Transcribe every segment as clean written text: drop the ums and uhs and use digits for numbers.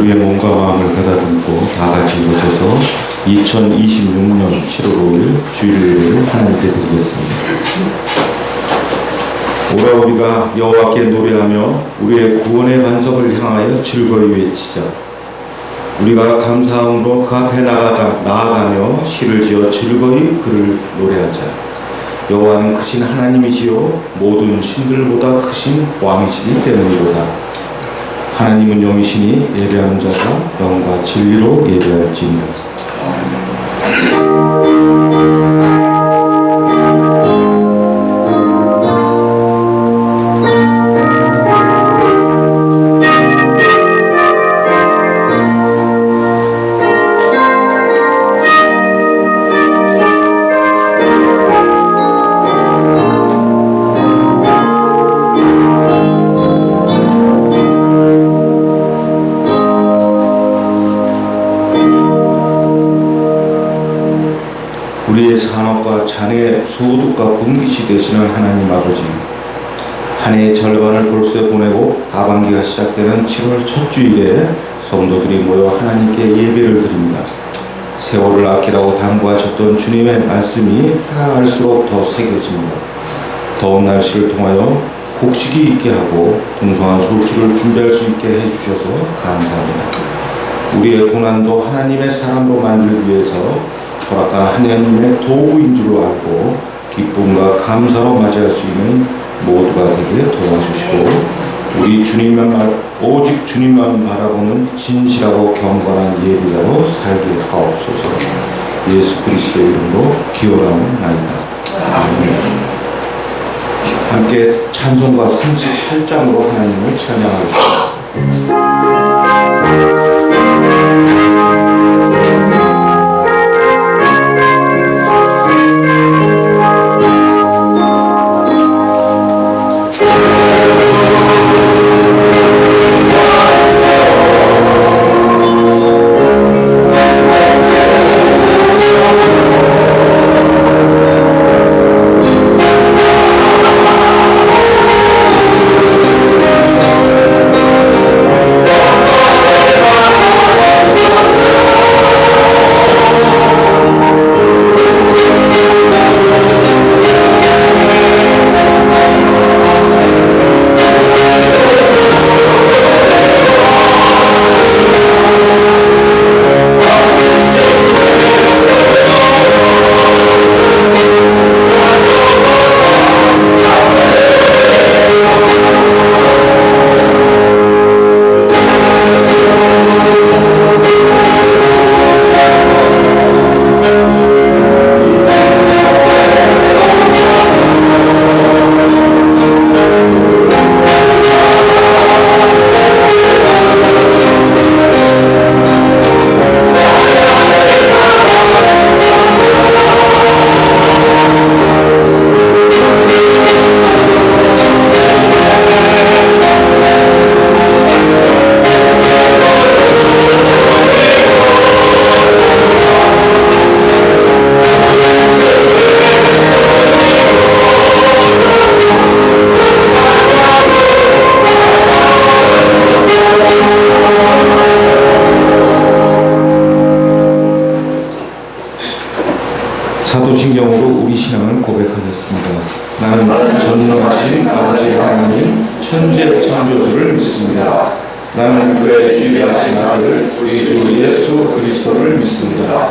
우리의 몸과 마음을 가다듬고 다 같이 모셔서 2026년 7월 5일 주일예배를 하나님께 드리겠습니다. 오라 우리가 여호와께 노래하며 우리의 구원의 반석을 향하여 즐거이 외치자. 우리가 감사함으로 그 앞에 나아가며 시를 지어 즐거이 그를 노래하자. 여호와는 크신 하나님이시요 모든 신들보다 크신 왕이시기 때문이로다. 하나님은 영이시니 예배하는 자가 영과 진리로 예배할지니라. 우리의 산업과 자녀의 소득과 분깃이 되시는 하나님 아버지, 한 해의 절반을 벌써 보내고 하반기가 시작되는 7월 첫 주일에 성도들이 모여 하나님께 예배를 드립니다. 세월을 아끼라고 당부하셨던 주님의 말씀이 다할수록 더 새겨집니다. 더운 날씨를 통하여 곡식이 있게 하고 풍성한 소식을 준비할 수 있게 해주셔서 감사합니다. 우리의 고난도 하나님의 사람으로 만들기 위해서 허락한 하나님의 도구인 줄 알고 기쁨과 감사로 맞이할 수 있는 모두가 되게 도와주시고, 우리 오직 주님만 바라보는 진실하고 경건한 예배자로 살게 하옵소서. 예수 그리스도의 이름으로 기원하옵나이다. 아멘. 함께 찬송가 38장으로 하나님을 찬양하겠습니다. 사도신경으로 우리 신앙을 고백하겠습니다. 나는 전능하신 아버지 하나님 천재 창조주를 믿습니다. 나는 그의 유일하신 아들 우리 주 예수 그리스도를 믿습니다.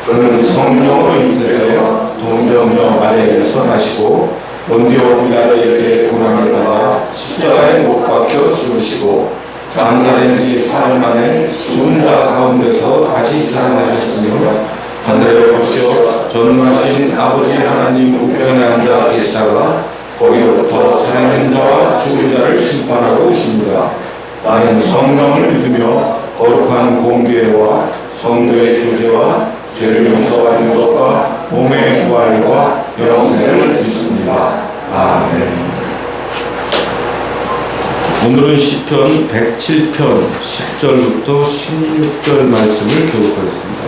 그는 성령으로 잉태되어 동정녀 마리아에서 나시고 본디오 빌라도에게 고난을 받아 십자가에 못 박혀 죽으시고 장사된 지 사흘 만에 죽은 자 가운데서 다시 살아나셨으며 하늘에 오시어 전능하신 아버지 하나님 우편에 앉아 계시다가 거기로부터 살아있는 자와 죽은 자를 심판하러 오십니다. 나는 성령을 믿으며 거룩한 공교회와 성도의 교제와 죄를 용서받는 것과 몸의 부활과 영생을 믿습니다. 아멘. 오늘은 시편 107편 10절부터 16절 말씀을 교독하겠습니다.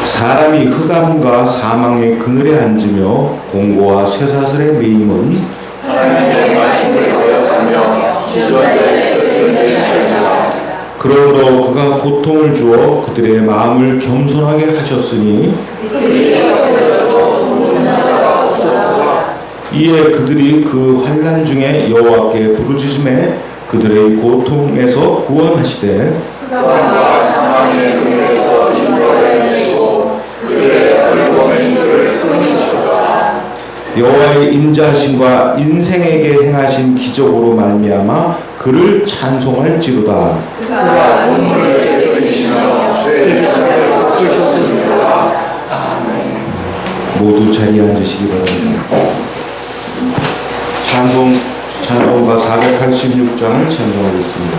사람이 흑암과 사망의 그늘에 앉으며 공고와 쇠사슬에 매임은 하나님의 말씀을 거역하며 그러므로 그가 고통을 주어 그들의 마음을 겸손하게 하셨으니 이에 그들이 그 환난 중에 여호와께 부르짖음에 그들의 고통에서 구원하시되 사망의 그물에서 인도하시고 그들의 얼굴의 줄을 끊으셨도다. 여호와의 인자하심과 인생에게 행하신 기적으로 말미암아 그를 찬송할지로다. 그가 눈물을 닦으시며 쇠를 꺾으셨습니다. 모두 자리에 앉으시기 바랍니다. 찬송가 486장을 찬송하겠습니다.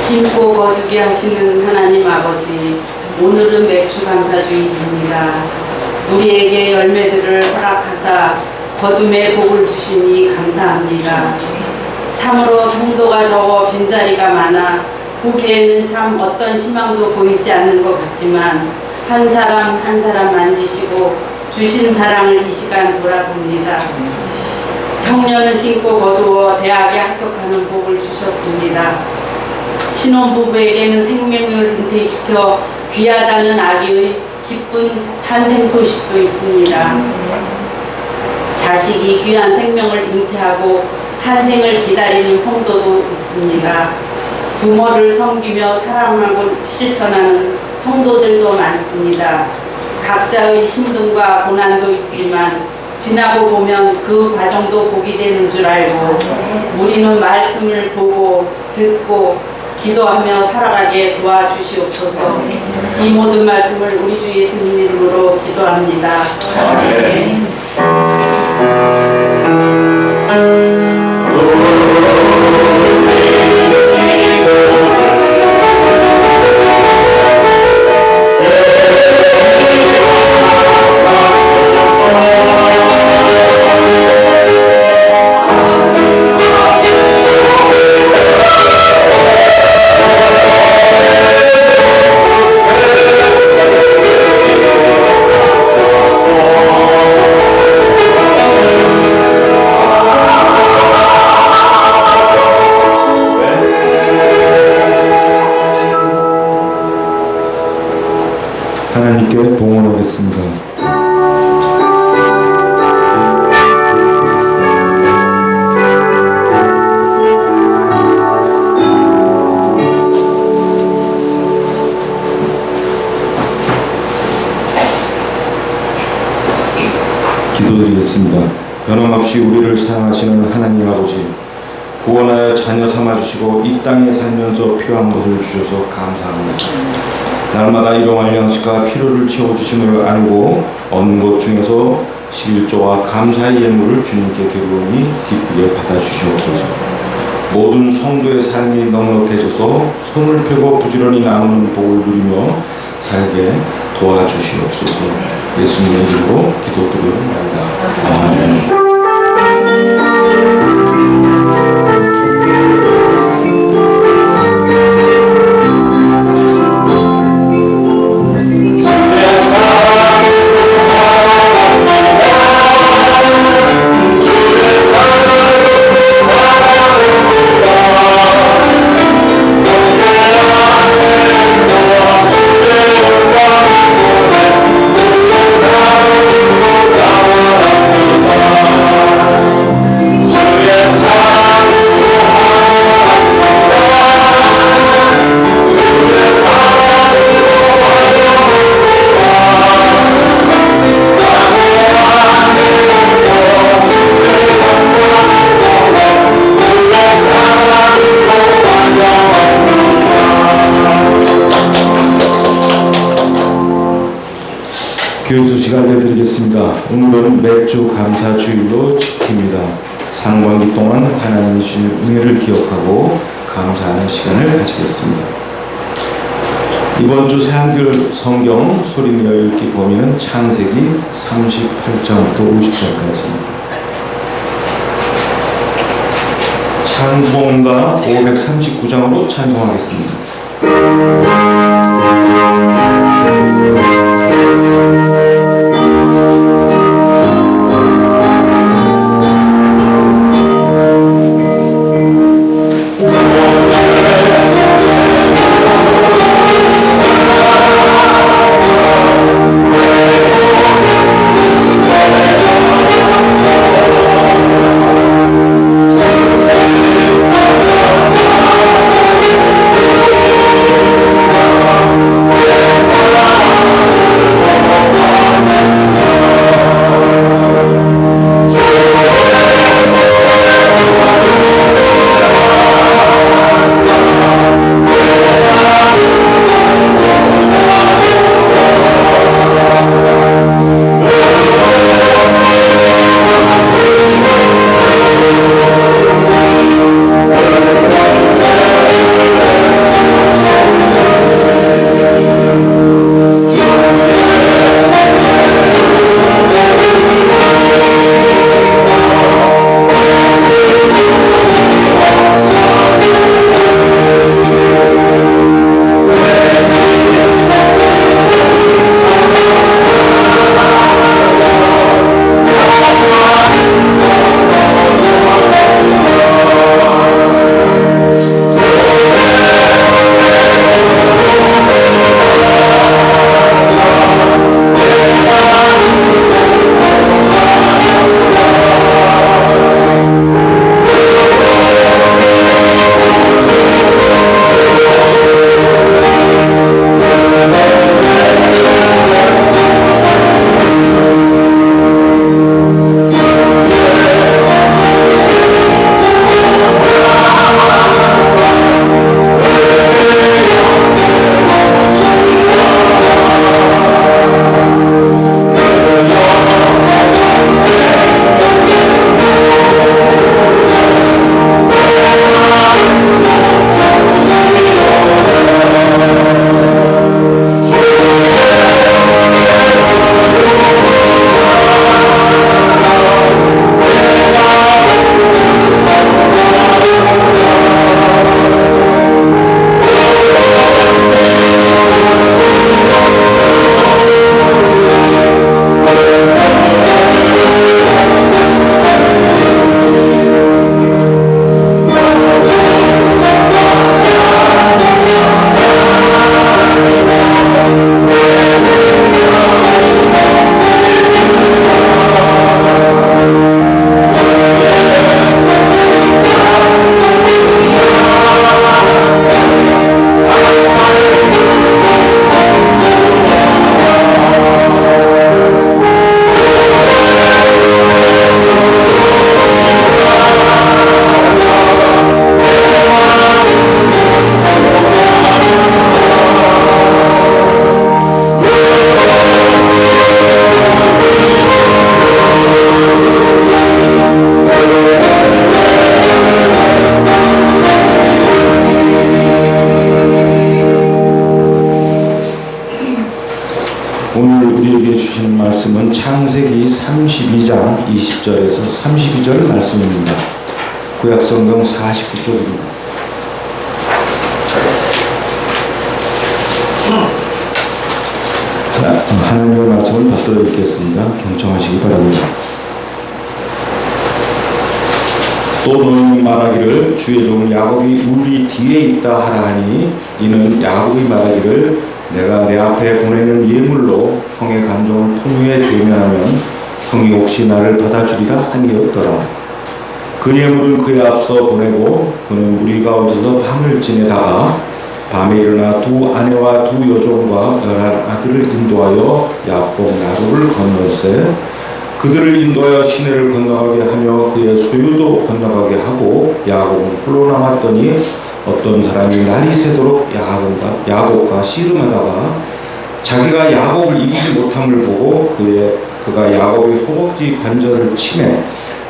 심고 거두게 하시는 하나님 아버지, 오늘은 맥주 감사주일입니다. 우리에게 열매들을 허락하사 거둠의 복을 주시니 감사합니다. 참으로 성도가 적어 빈자리가 많아 보기에는 참 어떤 희망도 보이지 않는 것 같지만 한 사람 한 사람 만지시고 주신 사랑을 이 시간 돌아봅니다. 청년을 신고 거두어 대학에 합격하는 복을 주셨습니다. 신혼부부에게는 생명을 잉태시켜 귀하다는 아기의 기쁜 탄생 소식도 있습니다. 자식이 귀한 생명을 잉태하고 탄생을 기다리는 성도도 있습니다. 부모를 섬기며 사랑하고 실천하는 성도들도 많습니다. 각자의 힘듦과 고난도 있지만 지나고 보면 그 과정도 복이 되는 줄 알고 우리는 말씀을 보고 듣고 기도하며 살아가게 도와주시옵소서. 이 모든 말씀을 우리 주 예수님 이름으로 기도합니다. 아멘. 하나님께 봉헌하겠습니다. 기도드리겠습니다. 변함없이 우리를 사랑하시는 하나님 아버지, 구원하여 자녀 삼아주시고 이 땅에 살면서 필요한 것을 주셔서 감사합니다. 날마다 일용할 양식과 필요를 채워주심을 알고 얻는 것 중에서 11조와 감사의 예물을 주님께 드리오니 기쁘게 받아주시옵소서. 모든 성도의 삶이 넉넉해져서 손을 펴고 부지런히 나누는 복을 누리며 살게 도와주시옵소서. 예수님의 이름으로 기도드리옵나이다. 아멘. 교육 소식 알려드리겠습니다. 오늘은 매주 감사주일로 지킵니다. 상반기 동안 하나님 주신 은혜를 기억하고 감사하는 시간을 가지겠습니다. 이번 주 새한글 성경 소리내어 읽기 범위는 창세기 38장부터 50장까지입니다. 찬송가 539장으로 찬송하겠습니다. 32장 20절에서 32절 말씀입니다. 구약성경 49쪽입니다. 하나님의 말씀을 받들어 읽겠습니다. 경청하시기 바랍니다. 또 너희는 말하기를 주의 종 야곱이 우리 뒤에 있다 하라 하니 이는 야곱이 말하기를 내가 내 앞에 보내는 예물로 형의 감정을 통일에 대면하면 형이 혹시 나를 받아주리라 하니였더라. 그 예물은 그의 앞서 보내고 그는 무리 가운데서 밤을 지내다가 밤에 일어나 두 아내와 두 여종과 11 아들을 인도하여 야곱 나루를 건널세 그들을 인도하여 시내를 건너가게 하며 그의 소유도 건너가게 하고 야곱은 홀로 남았더니 어떤 사람이 날이 새도록 야곱과 씨름하다가 자기가 야곱을 이기지 못함을 보고 그가 야곱의 허벅지 관절을 치매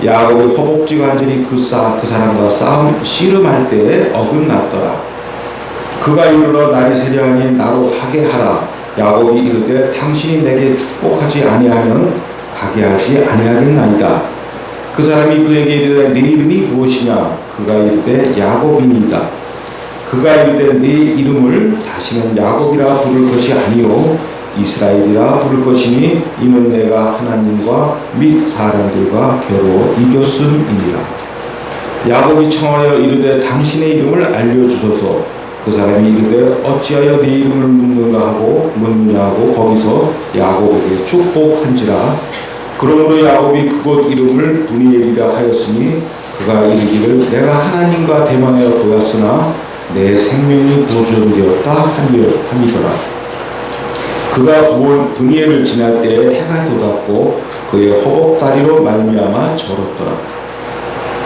야곱의 허벅지 관절이 그 사람과 씨름할 때에 어긋났더라. 그가 이르러 날이 새려하니 나로 하게 하라. 야곱이 이르되 당신이 내게 축복하지 아니하면 가게 하지 아니하겠나이다. 그 사람이 그에게 이르되 네 이름이 무엇이냐? 그가 이르되 야곱이니이다. 그가 이르되 네 이름을 다시는 야곱이라 부를 것이 아니요 이스라엘이라 부를 것이니 이는 내가 하나님과 및 사람들과 겨루 이겼음이니라. 야곱이 청하여 이르되 당신의 이름을 알려주소서. 그 사람이 이르되 어찌하여 네 이름을 묻느냐 하고 거기서 야곱에게 축복한지라. 그러므로 야곱이 그곳 이름을 브니엘이라 하였으니 그가 이르기를 내가 하나님과 대만하여 보았으나 내 생명이 보존되었다 함이더라. 그가 브니엘을 지날 때에 해가 돋았고 그의 허벅다리로 말미암아 절었더라.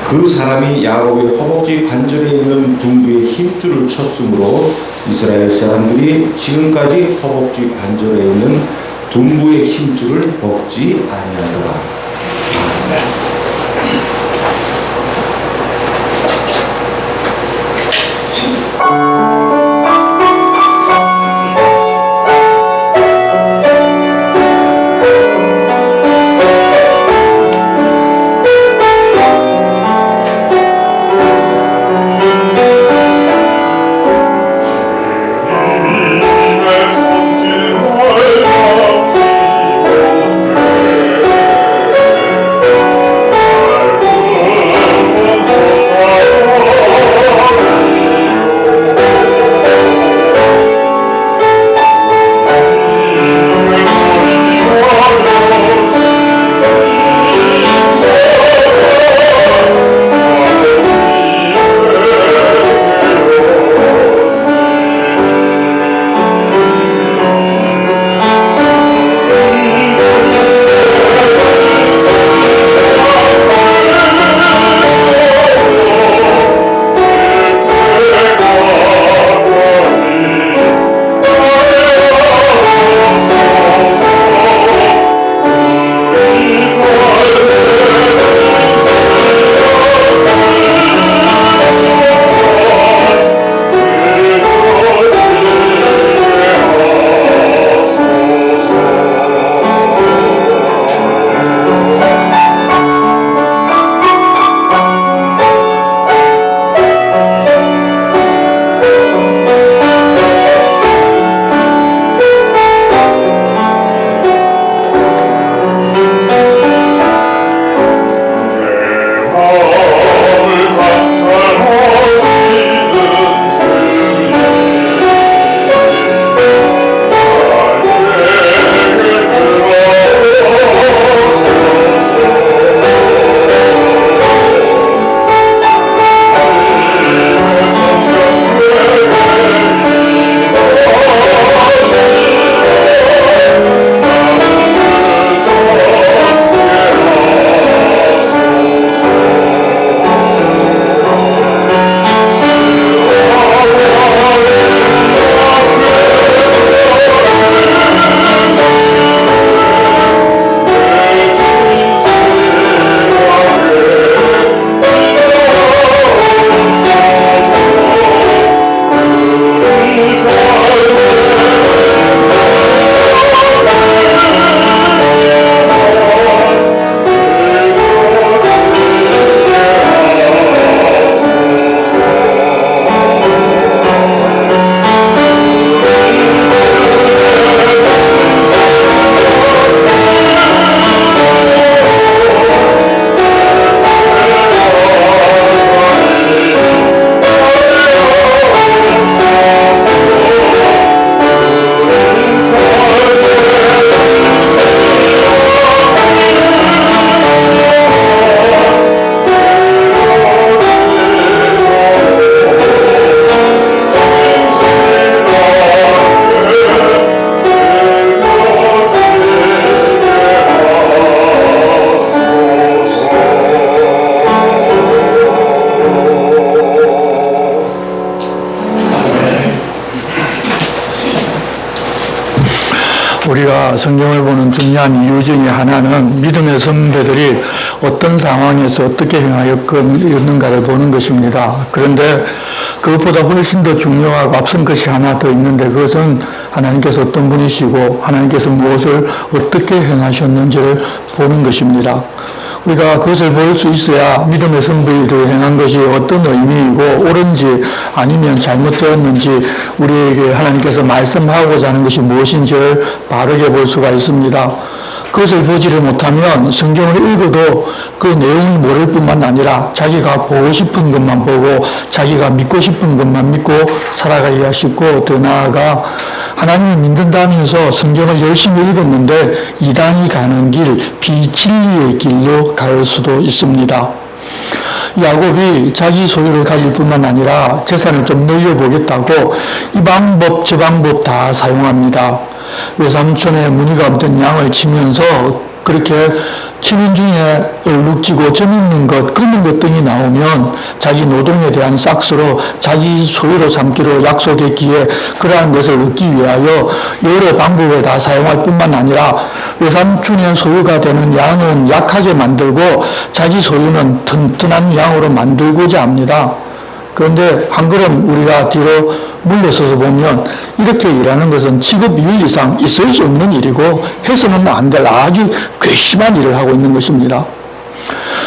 그 사람이 야곱의 허벅지 관절에 있는 둥부의 힘줄을 쳤으므로 이스라엘 사람들이 지금까지 허벅지 관절에 있는 둥부의 힘줄을 벗지 아니하더라. 우리가 성경을 보는 중요한 이유 중에 하나는 믿음의 선배들이 어떤 상황에서 어떻게 행하였는가를 보는 것입니다. 그런데 그것보다 훨씬 더 중요하고 앞선 것이 하나 더 있는데 그것은 하나님께서 어떤 분이시고 하나님께서 무엇을 어떻게 행하셨는지를 보는 것입니다. 우리가 그것을 볼 수 있어야 믿음의 선배들이 행한 것이 어떤 의미이고 옳은지 아니면 잘못되었는지 우리에게 하나님께서 말씀하고자 하는 것이 무엇인지를 바르게 볼 수가 있습니다. 그것을 보지를 못하면 성경을 읽어도 그 내용을 모를 뿐만 아니라 자기가 보고 싶은 것만 보고 자기가 믿고 싶은 것만 믿고 살아가기가 쉽고 더 나아가 하나님을 믿는다면서 성경을 열심히 읽었는데 이단이 가는 길, 비진리의 길로 갈 수도 있습니다. 야곱이 자기 소유를 가질 뿐만 아니라 재산을 좀 늘려보겠다고 이 방법 저 방법 다 사용합니다. 외삼촌의 무늬가 없던 양을 치면서 그렇게 치는 중에 얼룩지고 재밌는 것, 끓는 것 등이 나오면 자기 노동에 대한 싹스로 자기 소유로 삼기로 약속했기에 그러한 것을 얻기 위하여 여러 방법을 다 사용할 뿐만 아니라 외삼촌의 소유가 되는 양은 약하게 만들고 자기 소유는 튼튼한 양으로 만들고자 합니다. 그런데 한 걸음 우리가 뒤로 물러서서 보면 이렇게 일하는 것은 직업 윤리상 있을 수 없는 일이고 해서는 안 될 아주 괘씸한 일을 하고 있는 것입니다.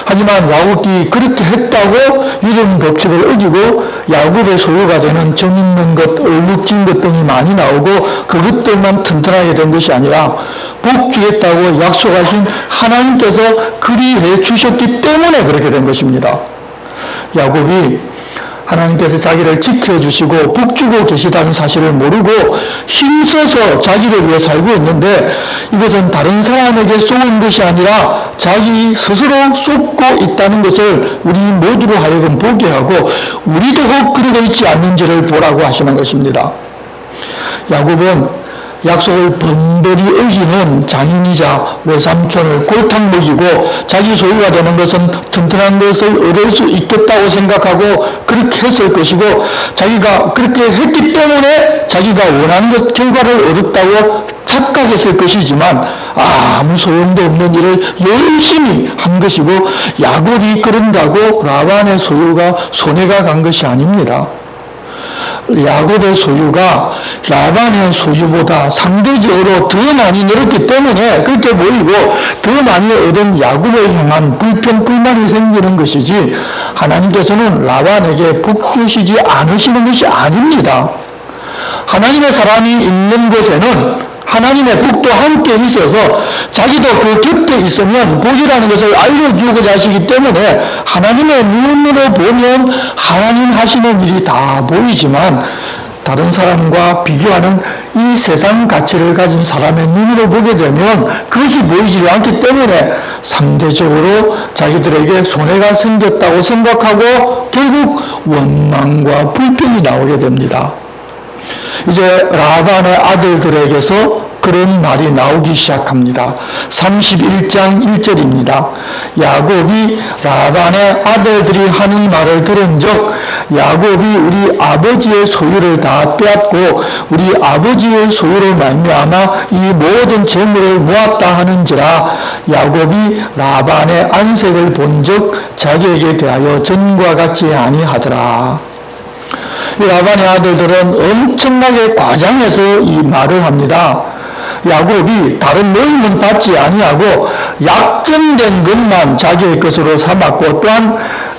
하지만 야곱이 그렇게 했다고 유전 법칙을 어기고 야곱의 소유가 되는 정 있는 것, 얼룩진 것 등이 많이 나오고 그것들만 튼튼하게 된 것이 아니라 복 주겠다고 약속하신 하나님께서 그리해 주셨기 때문에 그렇게 된 것입니다. 야곱이 하나님께서 자기를 지켜주시고 복주고 계시다는 사실을 모르고 힘써서 자기를 위해 살고 있는데 이것은 다른 사람에게 쏘는 것이 아니라 자기 스스로 쏟고 있다는 것을 우리 모두로 하여금 보게 하고 우리도 혹 그러고 있지 않는지를 보라고 하시는 것입니다. 야곱은 약속을 번번이 어기는 장인이자 외삼촌을 골탕 먹이고 자기 소유가 되는 것은 튼튼한 것을 얻을 수 있겠다고 생각하고 그렇게 했을 것이고 자기가 그렇게 했기 때문에 자기가 원하는 것 결과를 얻었다고 착각했을 것이지만 아무 소용도 없는 일을 열심히 한 것이고 야곱이 그런다고 라반의 소유가 손해가 간 것이 아닙니다. 야곱의 소유가 라반의 소유보다 상대적으로 더 많이 늘었기 때문에 그렇게 보이고 더 많이 얻은 야곱을 향한 불평, 불만이 생기는 것이지 하나님께서는 라반에게 복 주시지 않으시는 것이 아닙니다. 하나님의 사람이 있는 곳에는 하나님의 복도 함께 있어서 자기도 그 곁에 있으면 복이라는 것을 알려주고자 하시기 때문에 하나님의 눈으로 보면 하나님 하시는 일이 다 보이지만 다른 사람과 비교하는 이 세상 가치를 가진 사람의 눈으로 보게 되면 그것이 보이지 않기 때문에 상대적으로 자기들에게 손해가 생겼다고 생각하고 결국 원망과 불평이 나오게 됩니다. 이제 라반의 아들들에게서 그런 말이 나오기 시작합니다. 31장 1절입니다. 야곱이 라반의 아들들이 하는 말을 들은 적 야곱이 우리 아버지의 소유를 다 빼앗고 우리 아버지의 소유로 말미암아 이 모든 재물을 모았다 하는지라 야곱이 라반의 안색을 본 적 자기에게 대하여 전과 같지 아니하더라. 이 라반의 아들들은 엄청나게 과장해서 이 말을 합니다. 야곱이 다른 모임은 받지 아니하고 약정된 것만 자기의 것으로 삼았고 또한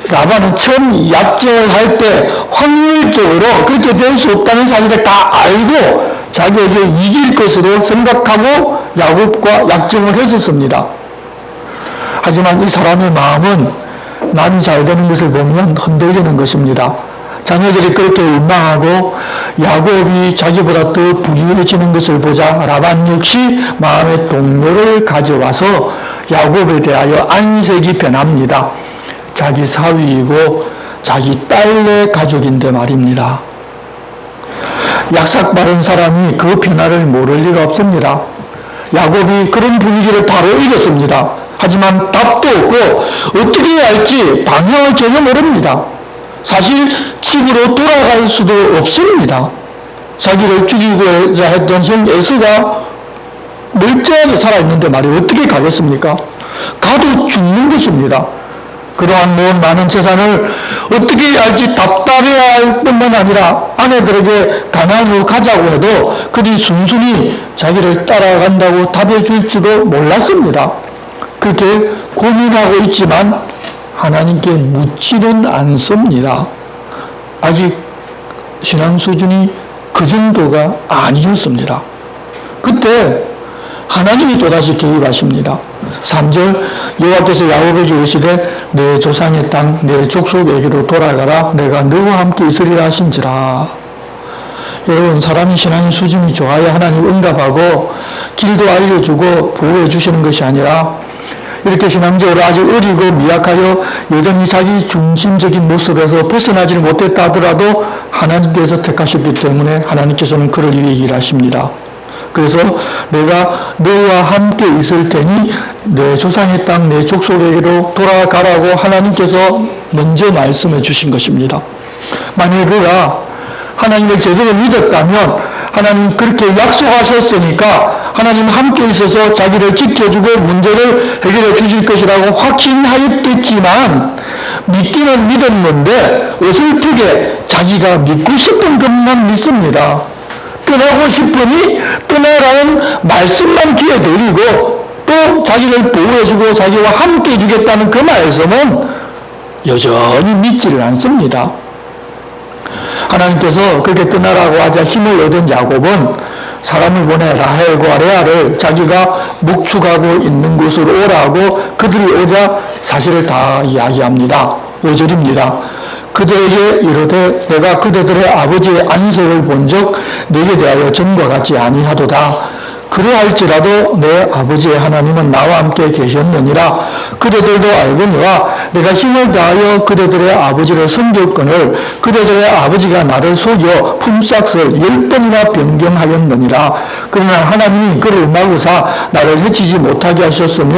라반은 처음 약정할 때 확률적으로 그렇게 될 수 없다는 사실을 다 알고 자기에게 이길 것으로 생각하고 야곱과 약정을 했었습니다. 하지만 이 사람의 마음은 남이 잘 되는 것을 보면 흔들리는 것입니다. 자녀들이 그렇게 원망하고 야곱이 자기보다 더 부유해지는 것을 보자 라반 역시 마음의 동요를 가져와서 야곱에 대하여 안색이 변합니다. 자기 사위이고 자기 딸의 가족인데 말입니다. 약삭 바른 사람이 그 변화를 모를 리가 없습니다. 야곱이 그런 분위기를 바로 읽었습니다. 하지만 답도 없고 어떻게 해야 할지 방향을 전혀 모릅니다. 사실 집으로 돌아갈 수도 없습니다. 자기를 죽이고자 했던 형 에서가 멀쩡하게 살아있는데 말이에요. 어떻게 가겠습니까? 가도 죽는 것입니다. 그동안 모은 많은 재산을 어떻게 해야 할지 답답해야 할 뿐만 아니라 아내들에게 가난으로 가자고 해도 그들이 순순히 자기를 따라간다고 답해 줄지도 몰랐습니다. 그렇게 고민하고 있지만 하나님께 묻지는 않습니다. 아직 신앙 수준이 그 정도가 아니었습니다. 그때 하나님이 또다시 개입하십니다. 3절 여호와께서 야곱에게 이르시되 내 조상의 땅 내 족속에게로 돌아가라 내가 너와 함께 있으리라 하신지라. 여러분, 사람이 신앙의 수준이 좋아야 하나님 응답하고 길도 알려주고 보호해 주시는 것이 아니라 이렇게 신앙적으로 아주 어리고 미약하여 여전히 자기 중심적인 모습에서 벗어나지 못했다 하더라도 하나님께서 택하셨기 때문에 하나님께서는 그를 위해 일하십니다. 그래서 내가 너와 함께 있을 테니 내 조상의 땅 내 족속에게로 돌아가라고 하나님께서 먼저 말씀해 주신 것입니다. 만약에 그가 하나님을 제대로 믿었다면 하나님 그렇게 약속하셨으니까 하나님 함께 있어서 자기를 지켜주고 문제를 해결해 주실 것이라고 확신하였겠지만 믿기는 믿었는데 어설프게 자기가 믿고 싶은 것만 믿습니다. 떠나고 싶으니 떠나라는 말씀만 귀에 들리고 또 자기를 보호해주고 자기와 함께 해주겠다는 그 말씀은 여전히 믿지를 않습니다. 하나님께서 그렇게 떠나라고 하자 힘을 얻은 야곱은 사람을 보내 라헬과 레아를 자기가 목축하고 있는 곳으로 오라고 그들이 오자 사실을 다 이야기합니다. 5절입니다. 그들에게 이르되 내가 그대들의 아버지의 안색을 본 적 내게 대하여 전과 같지 아니하도다. 그러할지라도 내 아버지의 하나님은 나와 함께 계셨느니라. 그대들도 알거니와 내가 힘을 다하여 그대들의 아버지를 섬겼거늘 그대들의 아버지가 나를 속여 품삯을 10번이나 변경하였느니라. 그러나 하나님이 그를 막으사 나를 해치지 못하게 하셨으며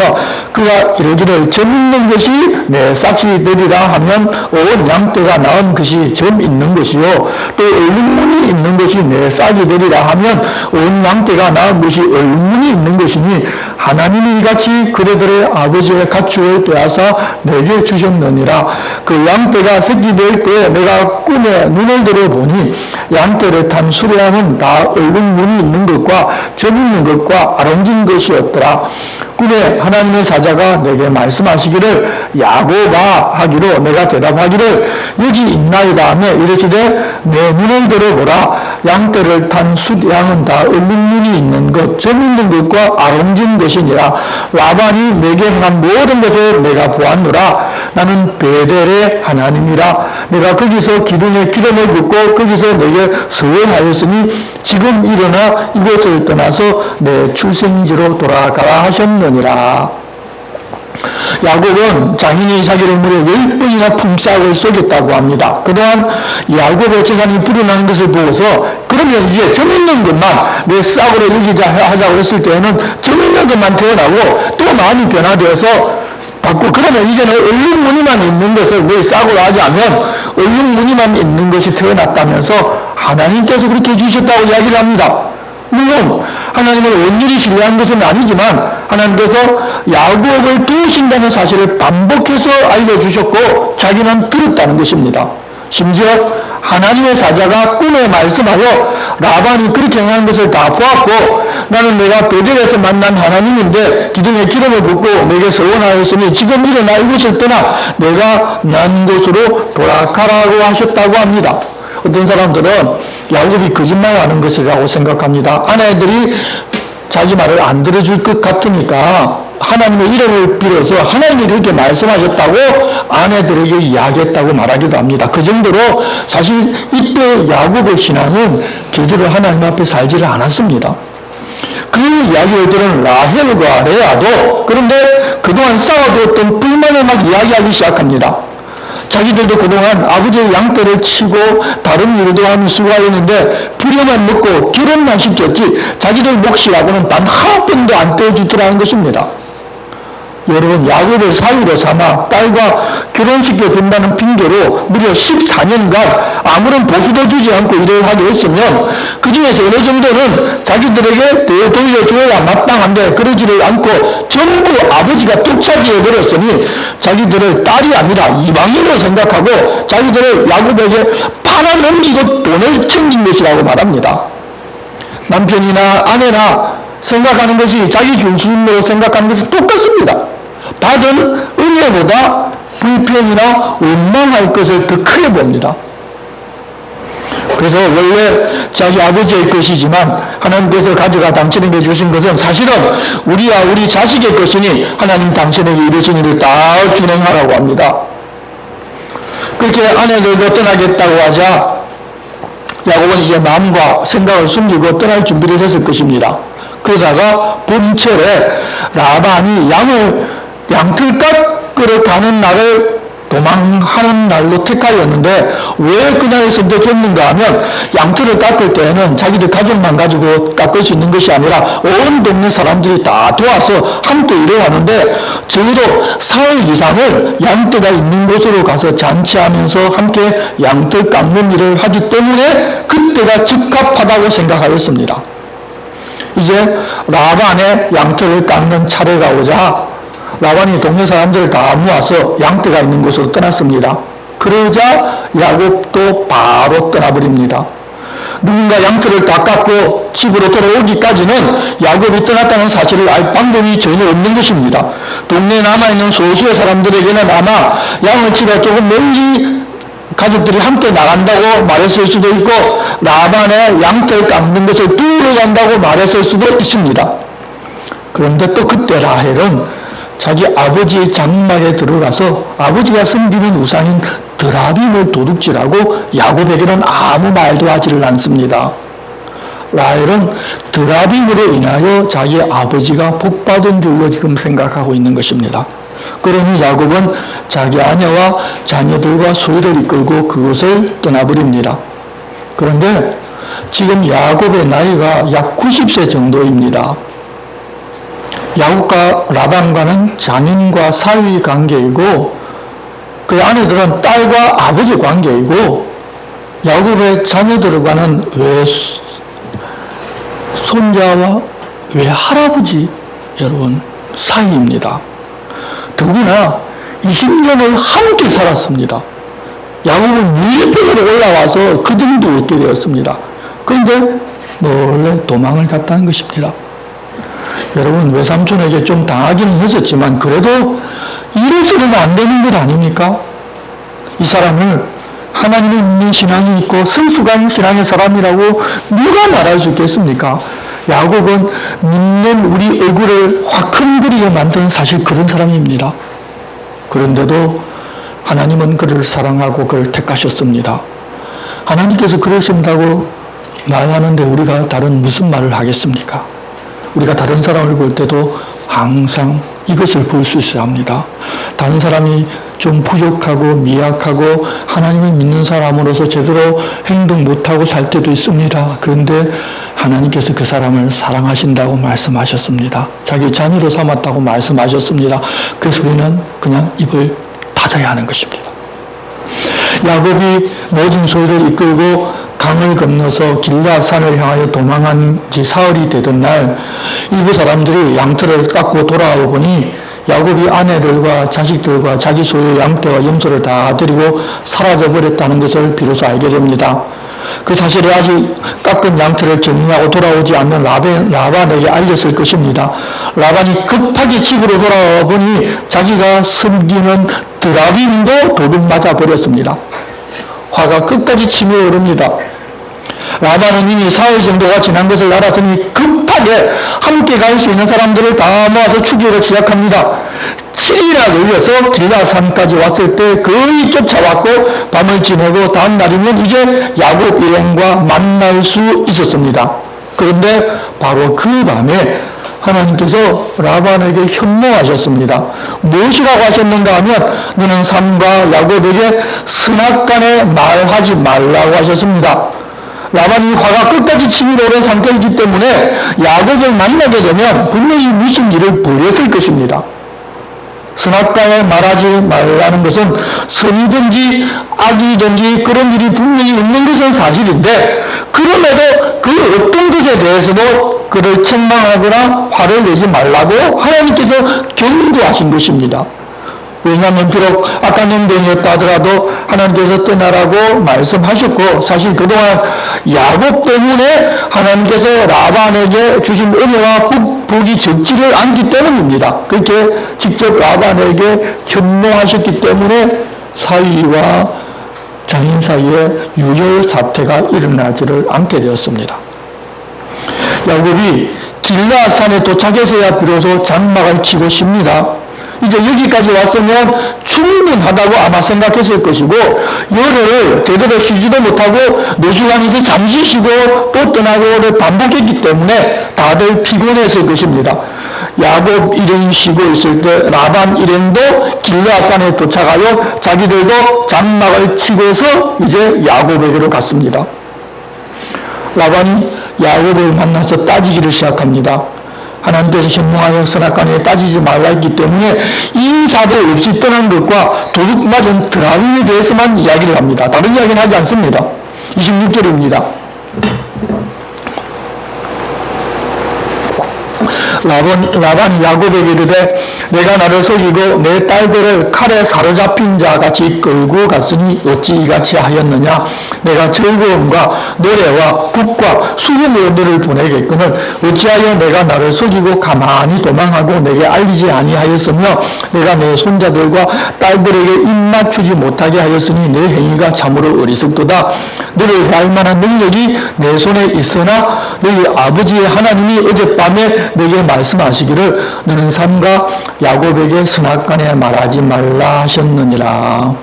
그가 이르기를 점 있는 것이 내 싹이 되리라 하면 온 양떼가 낳은 것이 점 있는 것이요 또 얼룩무늬 있는 것이 내 싹이 되리라 하면 온 양떼가 낳은 것이 얼룩무늬 있는 것이니 하나님이 이같이 그대들의 아버지의 가축을 빼앗아 내게 주셨느니라. 그 양떼가 새끼 될 때 내가 꿈에 눈을 들어보니 양떼를 탄 수레함은 다 얼룩무늬 있는 것과 점 있는 것과 아름진 것이었더라. 꿈에 하나님의 사자가 내게 말씀하시기를 야곱아 하기로 내가 대답하기를 여기 있나이다 하며 이르시되 내 눈을 들어보라. 양떼를 탄 숫양은 다 얼룩무늬 있는 것 점 있는 것과 아름진 것이니라. 라반이 내게 행한 모든 것을 내가 보았노라. 나는 베델의 하나님이라. 내가 거기서 기둥에 기름을 붓고 거기서 내게 서원하였으니 지금 일어나 이곳을 떠나서 내 출생지로 돌아가라 하셨느니라. 야곱은 장인이 자기를 무려 10번이나 품삯을 속였다고 합니다. 그동안 야곱의 재산이 불어나는 것을 보고서 그러면 이제 점 있는 것만 내 싹으로 여기자 하자고 했을 때에는 점 있는 것만 태어나고 또 마음이 변화되어서 받고 그러면 이제는 얼룩무늬만 있는 것을 내 싹으로 하자면 얼룩무늬만 있는 것이 태어났다면서 하나님께서 그렇게 해주셨다고 이야기를 합니다. 물론 하나님을 온전히 신뢰한 것은 아니지만 하나님께서 야곱을 도우신다는 사실을 반복해서 알려주셨고 자기는 들었다는 것입니다. 심지어 하나님의 사자가 꿈에 말씀하여 라반이 그렇게 행한 것을 다 보았고 나는 내가 베델에서 만난 하나님인데 기둥에 기름을 붓고 내게 서원하였으니 지금 일어나 이곳을 떠나 내가 난 곳으로 돌아가라고 하셨다고 합니다. 어떤 사람들은 야곱이 거짓말하는 것이라고 생각합니다. 아내들이 자기 말을 안 들어줄 것 같으니까 하나님의 이름을 빌어서 하나님이 그렇게 말씀하셨다고 아내들에게 이야기했다고 말하기도 합니다. 그 정도로 사실 이때 야곱의 신앙은 제대로 하나님 앞에 살지를 않았습니다. 그 이야기를 들은 라헬과 레아도 그런데 그동안 쌓아두었던 불만을 막 이야기하기 시작합니다. 자기들도 그동안 아버지의 양떼를 치고 다른 일도 하는 수고하였는데 부려만 먹고 기름만 시켰지 자기들 몫이라고는 단 한 번도 안 떼어주더라는 것입니다. 여러분, 야곱을 사위로 삼아 딸과 결혼시켜 준다는 핑계로 무려 14년간 아무런 보수도 주지 않고 일을 하게 했으면 그 중에서 어느 정도는 자기들에게 돌려줘야 마땅한데 그러지를 않고 전부 아버지가 독차지해버렸으니 자기들을 딸이 아니라 이방인으로 생각하고 자기들을 야곱에게 팔아넘기고 돈을 챙긴 것이라고 말합니다. 남편이나 아내나 생각하는 것이 자기 중심으로 생각하는 것은 똑같습니다. 받은 은혜보다 불평이나 원망할 것을 더 크게 봅니다. 그래서 원래 자기 아버지의 것이지만 하나님께서 가져가 당신에게 주신 것은 사실은 우리와 우리 자식의 것이니 하나님 당신에게 이르신 일을 다 준행하라고 합니다. 그렇게 아내들도 떠나겠다고 하자 야곱은 이제 마음과 생각을 숨기고 떠날 준비를 했을 것입니다. 그러다가 봄철에 라반이 양틀 깎으러 가는 날을 도망하는 날로 택하였는데 왜 그날을 선택했는가 하면 양틀을 깎을 때에는 자기들 가족만 가지고 깎을 수 있는 것이 아니라 온 동네 사람들이 다 도와서 함께 일을 하는데 적어도 사흘 이상을 양떼가 있는 곳으로 가서 잔치하면서 함께 양틀 깎는 일을 하기 때문에 그때가 적합하다고 생각하였습니다. 이제 라반의 양털을 깎는 차례가 오자 라반이 동네 사람들을 다 모아서 양떼가 있는 곳으로 떠났습니다. 그러자 야곱도 바로 떠나버립니다. 누군가 양털을 다 깎고 집으로 돌아오기까지는 야곱이 떠났다는 사실을 알 방법이 전혀 없는 것입니다. 동네에 남아있는 소수의 사람들에게는 아마 양을 치러 조금 멀리 가족들이 함께 나간다고 말했을 수도 있고 라반의 양털 깎는 것을 두러 간다고 말했을 수도 있습니다. 그런데 또 그때 라헬은 자기 아버지의 장막에 들어가서 아버지가 섬기는 우상인 드라빔을 도둑질하고 야곱에게는 아무 말도 하지를 않습니다. 라헬은 드라빔으로 인하여 자기 아버지가 복받은 줄로 지금 생각하고 있는 것입니다. 그러니 야곱은 자기 아내와 자녀들과 소유를 이끌고 그곳을 떠나버립니다. 그런데 지금 야곱의 나이가 약 90세 정도입니다. 야곱과 라반과는 장인과 사위 관계이고 그 아내들은 딸과 아버지 관계이고 야곱의 자녀들과는 외손자와 외할아버지 여러분 사이입니다. 더구나 20년을 함께 살았습니다. 야곱은 유예편으로 올라와서 그 정도 얻게 되었습니다. 그런데 몰래 도망을 갔다는 것입니다. 여러분 외삼촌에게 좀 당하기는 했었지만 그래도 이래서는 안 되는 것 아닙니까? 이 사람을 하나님을 믿는 신앙이 있고 성숙한 신앙의 사람이라고 누가 말할 수 있겠습니까? 야곱은 믿는 우리 얼굴을 화끈거리게 만드는 사실 그런 사람입니다. 그런데도 하나님은 그를 사랑하고 그를 택하셨습니다. 하나님께서 그러신다고 말하는데 우리가 다른 무슨 말을 하겠습니까? 우리가 다른 사람을 볼 때도 항상 이것을 볼 수 있어야 합니다. 다른 사람이 좀 부족하고 미약하고 하나님을 믿는 사람으로서 제대로 행동 못하고 살 때도 있습니다. 그런데 하나님께서 그 사람을 사랑하신다고 말씀하셨습니다. 자기 자녀로 삼았다고 말씀하셨습니다. 그래서 우리는 그냥 입을 닫아야 하는 것입니다. 야곱이 모든 소유를 이끌고 강을 건너서 길앗산을 향하여 도망한 지 사흘이 되던 날 일부 사람들이 양털을 깎고 돌아와 보니 야곱이 아내들과 자식들과 자기 소유의 양떼와 염소를 다 데리고 사라져버렸다는 것을 비로소 알게 됩니다. 그 사실을 아직 깎은 양털을 정리하고 돌아오지 않는 라반에게 알렸을 것입니다. 라반이 급하게 집으로 돌아와 보니 자기가 섬기는 드라빔도 도둑 맞아 버렸습니다. 화가 끝까지 치밀어 오릅니다. 라반은 이미 사흘 정도가 지난 것을 알았으니 급하게 함께 갈 수 있는 사람들을 다 모아서 추격을 시작합니다. 7일이나 걸려서 길앗산까지 왔을 때 거의 쫓아왔고 밤을 지내고 다음 날이면 이제 야곱 일행과 만날 수 있었습니다. 그런데 바로 그 밤에 하나님께서 라반에게 현몽하셨습니다. 무엇이라고 하셨는가 하면 너는 삼가 야곱에게 선악간에 말하지 말라고 하셨습니다. 라반이 화가 끝까지 치밀어 오른 상태이기 때문에 야곱을 만나게 되면 분명히 무슨 일을 벌였을 것입니다. 선악과에 말하지 말라는 것은 선이든지 악이든지 그런 일이 분명히 있는 것은 사실인데, 그럼에도 그 어떤 것에 대해서도 그를 책망하거나 화를 내지 말라고 하나님께서 경고하신 것입니다. 왜냐하면 비록 악한 행동이었다 하더라도 하나님께서 떠나라고 말씀하셨고, 사실 그동안 야곱 때문에 하나님께서 라반에게 주신 은혜와 복이 적지를 않기 때문입니다. 그렇게 직접 라반에게 현노하셨기 때문에 사위와 장인 사이에 유혈 사태가 일어나지를 않게 되었습니다. 야곱이 길라앗산에 도착해서야 비로소 장막을 치고 쉽니다. 이제 여기까지 왔으면 충분하다고 아마 생각했을 것이고, 열흘을 제대로 쉬지도 못하고 노주하면서 잠시 쉬고 또 떠나고를 반복했기 때문에 다들 피곤했을 것입니다. 야곱 일행이 쉬고 있을 때 라반 일행도 길라앗산에 도착하여 자기들도 장막을 치고서 이제 야곱에게로 갔습니다. 라반이 야곱을 만나서 따지기를 시작합니다. 하나님께서 현명하여 선악과에 따지지 말라 했기 때문에 인사도 없이 떠난 것과 도둑 맞은 드라빔에 대해서만 이야기를 합니다. 다른 이야기는 하지 않습니다. 26절입니다. 라반이 야곱에게 이르되 내가 나를 속이고 내 딸들을 칼에 사로잡힌 자 같이 끌고 갔으니 어찌 이같이 하였느냐. 내가 즐거움과 노래와 북과 수금으로 너를 보내겠거늘 어찌하여 내가 나를 속이고 가만히 도망하고 내게 알리지 아니하였으며 내가 내 손자들과 딸들에게 입맞추지 못하게 하였으니 내 행위가 참으로 어리석도다. 너를 할 만한 능력이 내 손에 있으나 너희 아버지의 하나님이 어젯밤에 내게 말씀하시기를 너는 삼가 야곱에게 선악간에 말하지 말라 하셨느니라.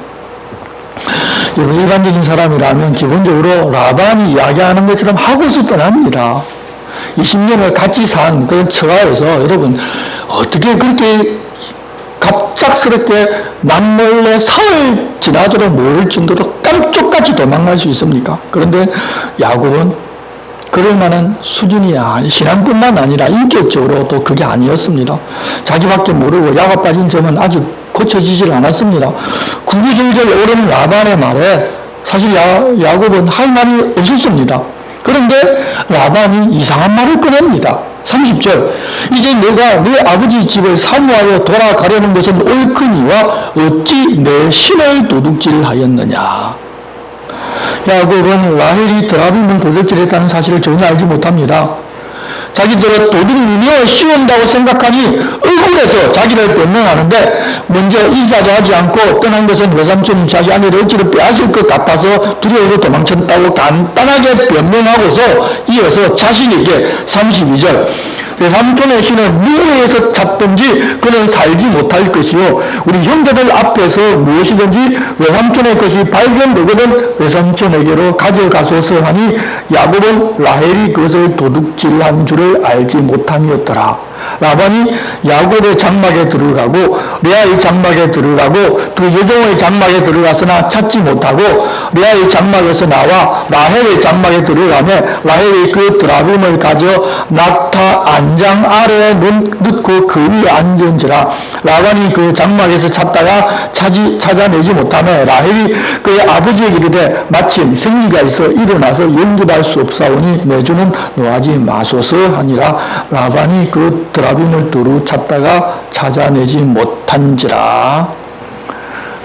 여러분, 일반적인 사람이라면 기본적으로 라반이 이야기하는 것처럼 하고서 떠납니다. 20년을 같이 산 그런 처가에서 여러분 어떻게 그렇게 갑작스럽게 남몰래 사흘 지나도록 모를 정도로 깜짝같이 도망갈 수 있습니까? 그런데 야곱은 그럴 만한 수준이 신앙뿐만 아니라 인격적으로도 그게 아니었습니다. 자기밖에 모르고 야가 빠진 점은 아직 고쳐지질 않았습니다. 구구절절 오른 라반의 말에 사실 야곱은 할 말이 없었습니다. 그런데 라반이 이상한 말을 꺼냅니다. 30절 이제 내가 내 아버지 집을 사모하여 돌아가려는 것은 옳거니와 어찌 내 신을 도둑질하였느냐. 야곱은 라헬이 드라빔을 도둑질했다는 사실을 전혀 알지 못합니다. 자기들은 도둑 유명을 씌운다고 생각하니 억울해서 자기를 변명하는데 먼저 인사도 하지 않고 떠난 것은 외삼촌이 자기 아내를 억지로 빼앗을 것 같아서 두려워서 도망쳤다고 간단하게 변명하고서 이어서 자신있게 32절 외삼촌의 신은 누구에서 찾든지 그는 살지 못할 것이요 우리 형제들 앞에서 무엇이든지 외삼촌의 것이 발견되거든 외삼촌에게로 가져가소서 하니 야곱은 라헬이 그것을 도둑질한 줄을 알지 못함이었더라. 라반이 야곱의 장막에 들어가고 레아의 장막에 들어가고 두 여종의 장막에 들어가서나 찾지 못하고 레아의 장막에서 나와 라헬의 장막에 들어가며 라헬이 그 드라빔을 가져 낙타 안장 아래에 넣고 그 위에 앉은지라. 라반이 그 장막에서 찾다가 찾아내지 못하며 라헬이 그의 아버지에게 이르되 마침 생리가 있어 일어나서 영접할 수 없사오니 내주는 노하지 마소서 하니라. 라반이 그 드라빔을 두루 찾다가 찾아내지 못한지라.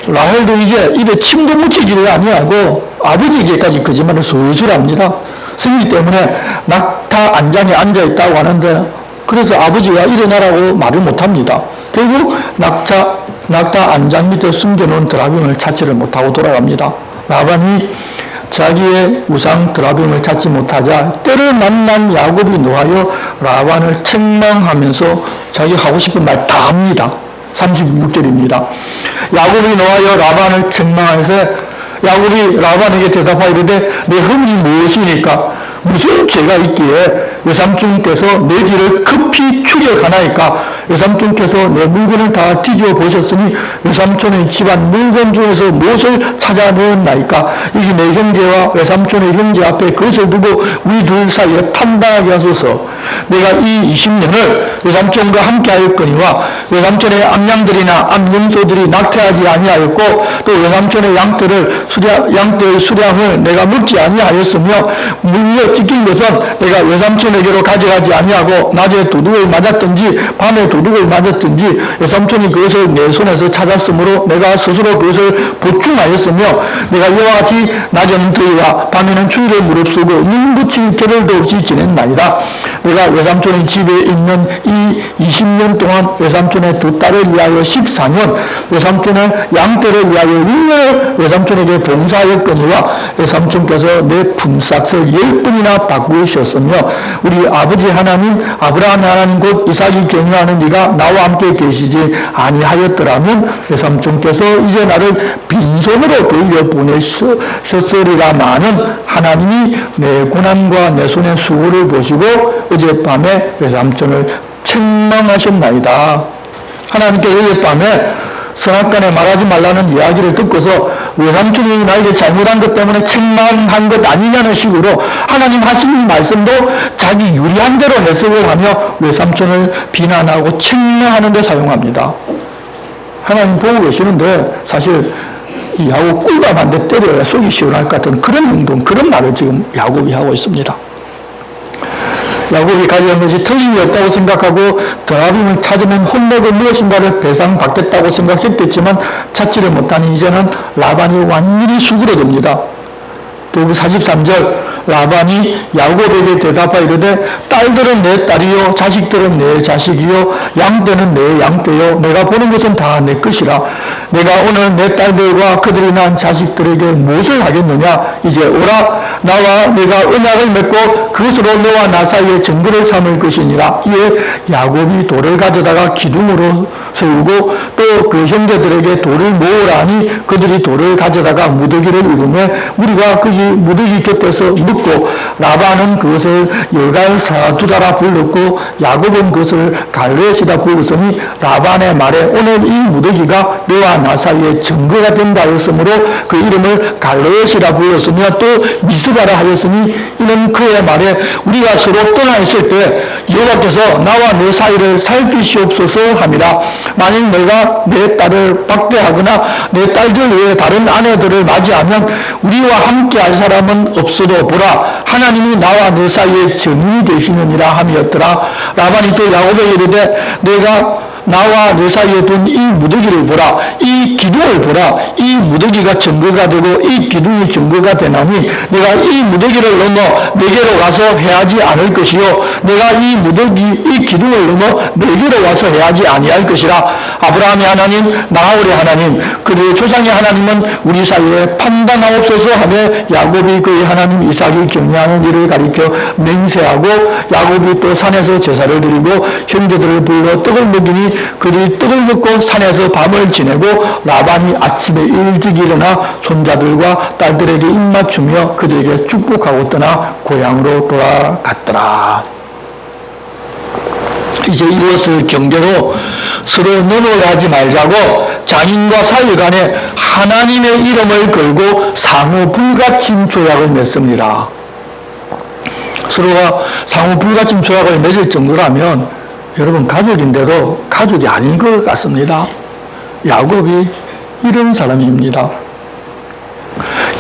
라헬도 이제 입에 침도 묻히기를 아니하고 아버지에게까지 거짓말을 술술 합니다. 생리 때문에 낙타 안장에 앉아있다고 하는데 그래서 아버지가 일어나라고 말을 못합니다. 결국 낙타 안장 밑에 숨겨놓은 드라빔을 찾지를 못하고 돌아갑니다. 라반이 자기의 우상 드라빔을 찾지 못하자 때를 만난 야곱이 노하여 라반을 책망하면서 자기 하고 싶은 말 다 합니다. 36절입니다. 야곱이 노하여 라반을 책망해서 야곱이 라반에게 대답하여 이르되 내 흠이 무엇이니까 무슨 죄가 있기에 외삼촌께서 내 길을 급히 추격하나이까 외삼촌께서 내 물건을 다 뒤집어 보셨으니 외삼촌의 집안 물건 중에서 무엇을 찾아내었나이까 이게 내 형제와 외삼촌의 형제 앞에 그것을 두고 우리 둘 사이에 판단하게 하소서. 내가 이 20년을 외삼촌과 함께 하였거니와 외삼촌의 암양들이나 암염소들이 낙태하지 아니하였고 또 외삼촌의 양떼의 수량을 내가 묻지 아니하였으며 물려 찢긴 것은 내가 외삼촌에게로 가져가지 아니하고 낮에 도둑을 맞았든지 밤에 도둑을 맞았든지 외삼촌이 그것을 내 손에서 찾았으므로 내가 스스로 그것을 보충하였으며 내가 이와 같이 낮에는 더위와 밤에는 추위를 무릅쓰고 눈 붙일 겨를도 없이 지냈나이다. 내가 외삼촌의 집에 있는 이 20년 동안 외삼촌의 두 딸을 위하여 14년, 외삼촌의 양떼를 위하여 6년을 외삼촌에게 봉사하였거니와 외삼촌께서 내 품삯을 10번이나 바꾸셨으며 우리 아버지 하나님 아브라함 하나님 곧 이삭이 경유하는 네가 나와 함께 계시지 아니하였더라면 외삼촌께서 이제 나를 빈손으로 돌려보내셨으리라마는 하나님이 내 고난과 내 손의 수고를 보시고 어젯밤에 외삼촌을 책망하셨나이다. 하나님께 어젯밤에 선악간에 말하지 말라는 이야기를 듣고서 외삼촌이 나에게 잘못한 것 때문에 책망한 것 아니냐는 식으로 하나님 하시는 말씀도 자기 유리한 대로 해석을 하며 외삼촌을 비난하고 책망하는 데 사용합니다. 하나님 보고 계시는데 사실 이 야곱 꿀밤 한 대 때려야 속이 시원할 것 같은 그런 행동, 그런 말을 지금 야곱이 하고 있습니다. 야곱이 가져온 것이 틀림이 없다고 생각하고 드라빔을 찾으면 혼내고 무엇인가를 배상받겠다고 생각했겠지만 찾지를 못하니 이제는 라반이 완전히 수그러듭니다. 그리고 43절 라반이 야곱에게 대답하여 이르되 딸들은 내 딸이요 자식들은 내 자식이요 양떼는 내 양떼요 내가 보는 것은 다 내 것이라 내가 오늘 내 딸들과 그들이 낳은 자식들에게 무엇을 하겠느냐 이제 오라 나와 내가 언약을 맺고 그것으로 너와 나 사이에 증거를 삼을 것이니라. 이에 야곱이 돌을 가져다가 기둥으로 세우고 또 그 형제들에게 돌을 모으라 하니 그들이 돌을 가져다가 무더기를 이루며 우리가 거기 무더기 곁에서 묻고 라반은 그것을 열갈사두다라 불렀고 야곱은 그것을 갈레시다 불렀으니 라반의 말에 오늘 이 무더기가 너와 나 사이에 증거가 된다 하였으므로 그 이름을 갈레시라 불렀으며 또 미스바라 하였으니 이는 그의 말에 우리가 서로 떠나 있을 때 여호와께서 나와 내 사이를 살피시옵소서 함이라. 만일 내가 내 딸을 박대하거나 내 딸들 외에 다른 아내들을 맞이하면 우리와 함께 할 사람은 없어도 보라 하나님이 나와 내 사이에 증인이 되시느니라 함이었더라. 라반이 또 야곱에게 이르되 내가 나와 내 사이에 둔 이 무더기를 보라. 이 기둥을 보라. 이 무더기가 증거가 되고 이 기둥이 증거가 되나니 내가 이 무더기를 넘어 내게로 가서 해하지 않을 것이요 내가 이 기둥을 넘어 내게로 와서 해하지 아니할 것이라. 아브라함의 하나님 나홀의 하나님 그들의 조상의 하나님은 우리 사이에 판단하옵소서 하며 야곱이 그의 하나님 이삭이 경배하는 일을 가리켜 맹세하고 야곱이 또 산에서 제사를 드리고 형제들을 불러 떡을 먹이니 그들이 떡을 먹고 산에서 밤을 지내고 라반이 아침에 일찍 일어나 손자들과 딸들에게 입맞추며 그들에게 축복하고 떠나 고향으로 돌아갔더라. 이제 이것을 경계로 서로 너노하지 말자고 장인과 사위 간에 하나님의 이름을 걸고 상호 불가침 조약을 맺습니다. 서로가 상호 불가침 조약을 맺을 정도라면 여러분 가족인데도 가족이 아닌 것 같습니다. 야곱이 이런 사람입니다.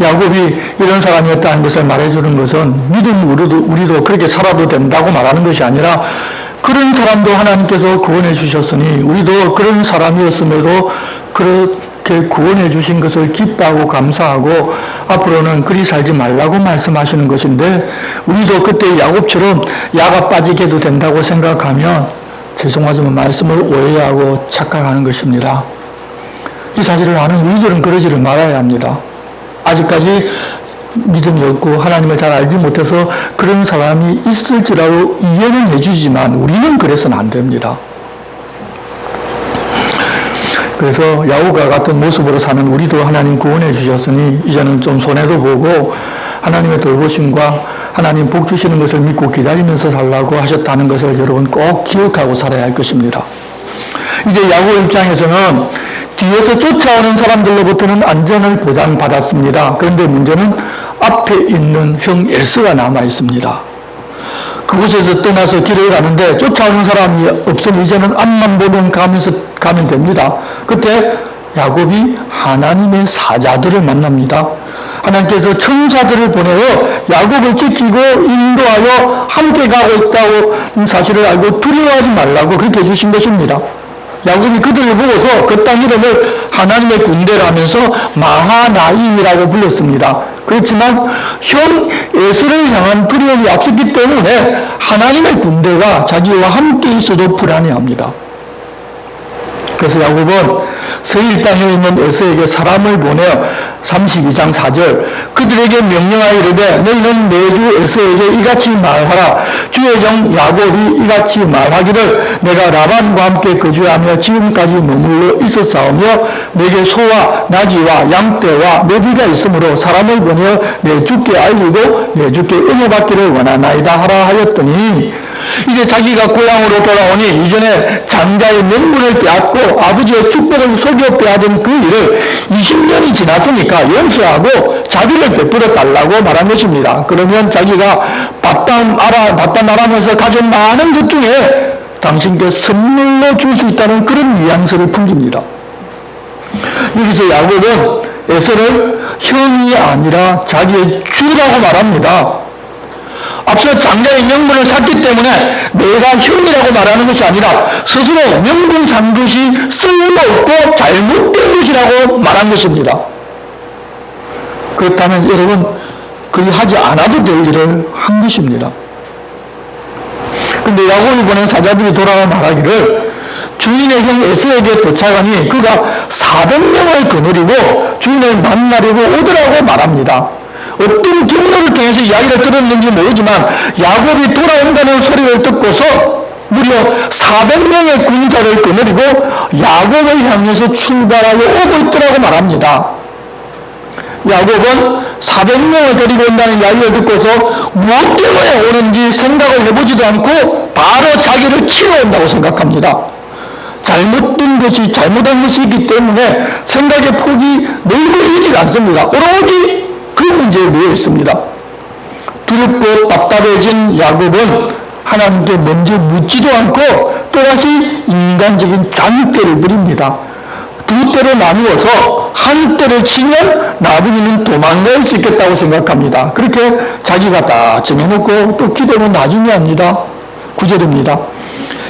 야곱이 이런 사람이었다는 것을 말해주는 것은 믿음 우리도 그렇게 살아도 된다고 말하는 것이 아니라 그런 사람도 하나님께서 구원해 주셨으니 우리도 그런 사람이었음에도 그렇게 구원해 주신 것을 기뻐하고 감사하고 앞으로는 그리 살지 말라고 말씀하시는 것인데 우리도 그때 야곱처럼 야가 빠지게 해도 된다고 생각하면 죄송하지만 말씀을 오해하고 착각하는 것입니다. 이 사실을 아는 우리들은 그러지를 말아야 합니다. 아직까지 믿음이 없고 하나님을 잘 알지 못해서 그런 사람이 있을지라도 이해는 해주지만 우리는 그래서는 안 됩니다. 그래서 야곱과 같은 모습으로 사는 우리도 하나님 구원해 주셨으니 이제는 좀 손해도 보고 하나님의 돌보심과 하나님 복 주시는 것을 믿고 기다리면서 살라고 하셨다는 것을 여러분 꼭 기억하고 살아야 할 것입니다. 이제 야곱 입장에서는 뒤에서 쫓아오는 사람들로부터는 안전을 보장받았습니다. 그런데 문제는 앞에 있는 형 에서가 남아 있습니다. 그곳에서 떠나서 길을 가는데 쫓아오는 사람이 없으니 이제는 앞만 보면 가면 됩니다. 그때 야곱이 하나님의 사자들을 만납니다. 하나님께서 천사들을 보내어 야곱을 지키고 인도하여 함께 가고 있다고 사실을 알고 두려워하지 말라고 그렇게 해주신 것입니다. 야곱이 그들을 보고서 그 땅 이름을 하나님의 군대라면서 마하나임이라고 불렀습니다. 그렇지만 형 에서를 향한 두려움이 앞섰기 때문에 하나님의 군대가 자기와 함께 있어도 불안해합니다. 그래서 야곱은 세일 땅에 있는 에서에게 사람을 보내어 32장 4절 그들에게 명령하여 이르되 너희는 매주 에서에게 이같이 말하라. 주의 종 야곱이 이같이 말하기를 내가 라반과 함께 거주하며 지금까지 머물러 있었사오며 내게 소와 나귀와 양떼와 노비가 있으므로 사람을 보내어 내 주께 알리고 내 주께 은혜받기를 원하나이다 하라 하였더니 이제 자기가 고향으로 돌아오니 이전에 장자의 명분을 빼앗고 아버지의 축복을 속여 빼앗은 그 일을 20년이 지났으니까 용서하고 자비를 베풀어 달라고 말한 것입니다. 그러면 자기가 바딴 아람에서 가진 많은 것 중에 당신께 선물로 줄 수 있다는 그런 뉘앙스를 풍깁니다. 여기서 야곱은 에서를 형이 아니라 자기의 주라고 말합니다. 앞서 장자의 명분을 샀기 때문에 내가 형이라고 말하는 것이 아니라 스스로 명분 산 것이 쓸모없고 잘못된 것이라고 말한 것입니다. 그렇다면 여러분 그리 하지 않아도 될 일을 한 것입니다. 그런데 야곱이 보낸 사자들이 돌아와 말하기를 주인의 형 에서에게 도착하니 그가 400명을 거느리고 주인을 만나려고 오더라고 말합니다. 어떤 경로를 통해서 이야기를 들었는지 모르지만 야곱이 돌아온다는 소리를 듣고서 무려 400명의 군사를 거느리고 야곱을 향해서 출발하여 오고 있더라고 말합니다. 야곱은 400명을 데리고 온다는 이야기를 듣고서 무엇 때문에 오는지 생각을 해보지도 않고 바로 자기를 치러 온다고 생각합니다. 잘못된 것이 잘못한 것이 있기 때문에 생각의 폭이 넓어지지 않습니다. 오로지 그 문제에 놓여 있습니다. 두렵고 답답해진 야곱은 하나님께 먼저 묻지도 않고 또다시 인간적인 장대를 부립니다. 두 때로 나누어서 한 때를 치면 나중에는 도망갈 수 있겠다고 생각합니다. 그렇게 자기가 다 정해놓고 또 기도는 나중에 합니다. 9절입니다.